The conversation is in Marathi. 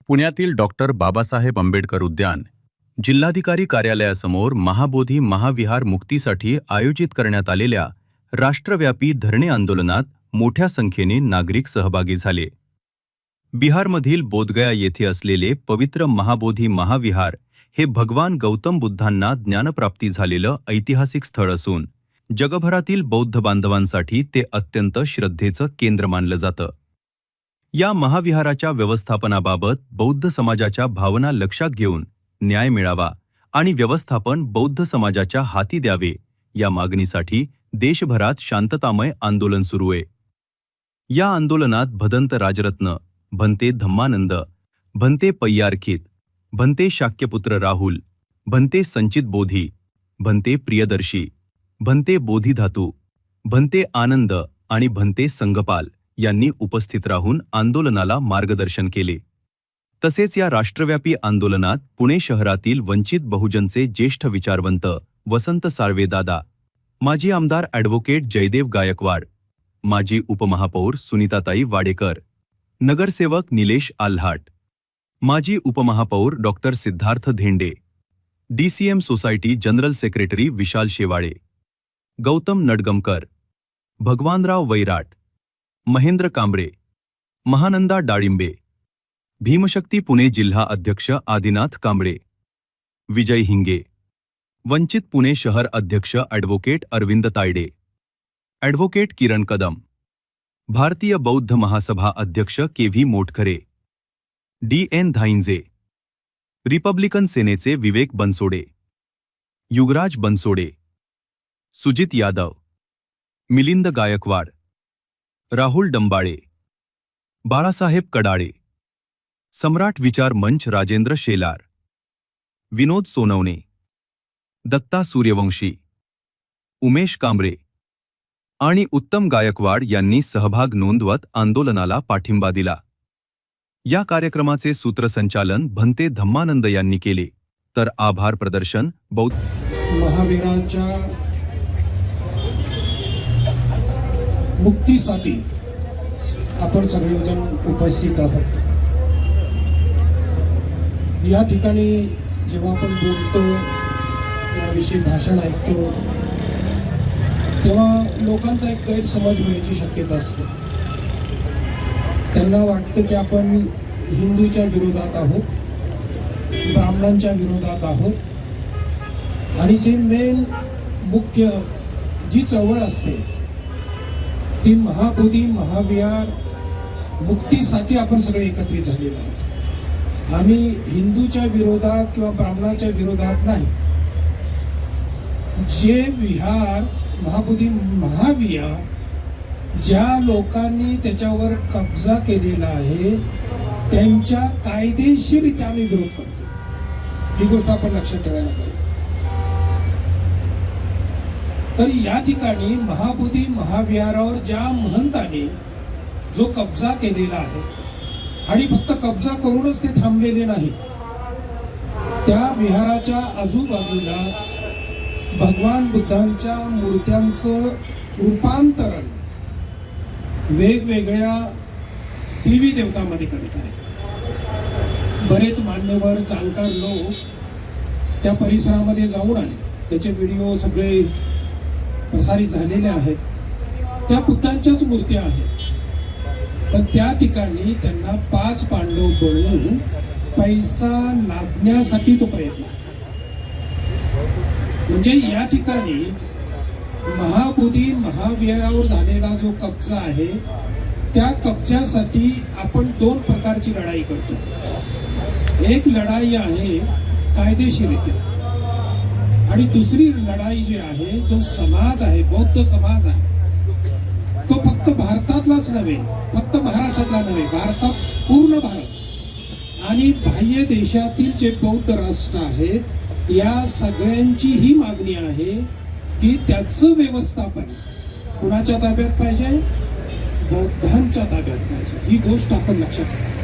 पुण्यातील डॉक्टर बाबासाहेब आंबेडकर उद्यान, जिल्हाधिकारी कार्यालयासमोर महाबोधी महाविहार मुक्तीसाठी आयोजित करण्यात आलेल्या राष्ट्रव्यापी धरणे आंदोलनात मोठ्या संख्येने नागरिक सहभागी झाले. बिहारमधील बोधगया येथे असलेले पवित्र महाबोधी महाविहार हे भगवान गौतम बुद्धांना ज्ञानप्राप्ती झालेलं ऐतिहासिक स्थळ असून जगभरातील बौद्ध बांधवांसाठी ते अत्यंत श्रद्धेचं केंद्र मानलं जातं. या महाविहाराच्या व्यवस्थापनाबाबत बौद्ध समाजाच्या भावना लक्षात घेऊन न्याय मिळावा आणि व्यवस्थापन बौद्ध समाजाच्या हाती द्यावे या मागणीसाठी देशभरात शांततामय आंदोलन सुरू आहे. या आंदोलनात भदंत राजरत्न, भंते धम्मानंद, भंते पय्यारखित, भंते शाक्यपुत्र राहुल, भंते संचित बोधी, भंते प्रियदर्शी, भंते बोधिधातू, भंते आनंद आणि भंते संगपाल यांनी उपस्थित राहून आंदोलनाला मार्गदर्शन केले. तसेच या राष्ट्रव्यापी आंदोलनात पुणे शहरातील वंचित बहुजनचे ज्येष्ठ विचारवंत वसंत साळवेदादा, माजी आमदार ॲडव्होकेट जयदेव गायकवाड, माजी उपमहापौर सुनीताताई वाडेकर, नगरसेवक निलेश आल्हाट, माजी उपमहापौर doctor Siddharth Dhende, DCM society general secretary Vishal Shewale, Gautam Nadgamkar, Bhagwanrao Vairat, Mahendra Kamble, Mahananda Dalimbe, Bhimshakti Pune जिल्हा अध्यक्ष आदिनाथ कांबळे, विजय हिंगे, वंचित पुणे शहर अध्यक्ष ॲडव्होकेट अरविंद तायडे, ॲडव्होकेट किरण कदम, भारतीय बौद्ध महासभा अध्यक्ष KV मोटखरे, DN धाईंजे, रिपब्लिकन सेनेचे विवेक बनसोडे, युगराज बनसोडे, सुजित यादव, मिलिंद गायकवाड, राहुल डंबाळे, बाळासाहेब कडाळे, सम्राट विचार मंच राजेंद्र शेलार, विनोद सोनवणे, दत्ता सूर्यवंशी, उमेश कांबळे आणि उत्तम गायकवाड यांनी सहभाग नोंदवत आंदोलनाला पाठिंबा दिला. या कार्यक्रमाचे सूत्रसंचालन भंते धम्मानंद यांनी केले, तर आभार प्रदर्शन बौद्ध महावीरांच्या मुक्तीसाठी आपण सगळेजण उपस्थित आहोत. या ठिकाणी जेव्हा आपण बोलतो, याविषयी भाषण ऐकतो, तेव्हा लोकांचा एक गैरसमज होण्याची शक्यता असते. त्यांना वाटतं की आपण हिंदूच्या विरोधात आहोत, ब्राह्मणांच्या विरोधात आहोत आणि जे मेन मुख्य जी चळवळ असते ती महाबोधी महाविहार मुक्तीसाठी आपण सगळे एकत्रित झालेलो आहोत. आम्ही हिंदूच्या विरोधात किंवा ब्राह्मणाच्या विरोधात नाही. जे विहार महाबोधी महाविहार ज्या लोकांनी त्याच्यावर कब्जा केलेला आहे त्यांच्या कायदेशीररित्या आम्ही विरोध करतो. ही गोष्ट आपण लक्षात ठेवायला पाहिजे. तर या ठिकाणी महाबोधी महाविहारावर ज्या महंतांनी जो कब्जा केलेला आहे आणि फक्त कब्जा करूनच ते थांबलेले नाही, त्या विहाराच्या आजूबाजूला भगवान बुद्धांच्या मूर्त्यांचं रूपांतरण वेगवेगळ्या देवी देवतांमध्ये करीत आहेत. बरेच मान्यवर जाणकार लोक त्या परिसरामध्ये जाऊन आले, त्याचे व्हिडिओ सगळे प्रसारित झालेले आहेत. त्या बुद्धांच्याच मूर्त्या आहेत, पण त्या ठिकाणी त्यांना 5 पांडव बनवून पैसा लादण्यासाठी तो प्रयत्न आहे. म्हणजे या ठिकाणी महाबोधी महाविहारावर झालेला जो कब्जा आहे त्या कब्जासाठी आपण 2 प्रकारची लढाई करतो. एक लढाई आहे कायदेशीररित्या आणि दुसरी लढाई जी आहे, जो समाज आहे, बौद्ध समाज आहे, तो फक्त भारतातलाच नव्हे, फक्त महाराष्ट्रातला नव्हे, भारतात पूर्ण भारत आणि बाह्य देशातील जे बौद्ध राष्ट्र आहेत या सगळ्यांची ही मागणी आहे की त्याचं व्यवस्थापन कुणाच्या ताब्यात पाहिजे? बौद्धांच्या ताब्यात पाहिजे. ही गोष्ट आपण लक्षात ठेवा.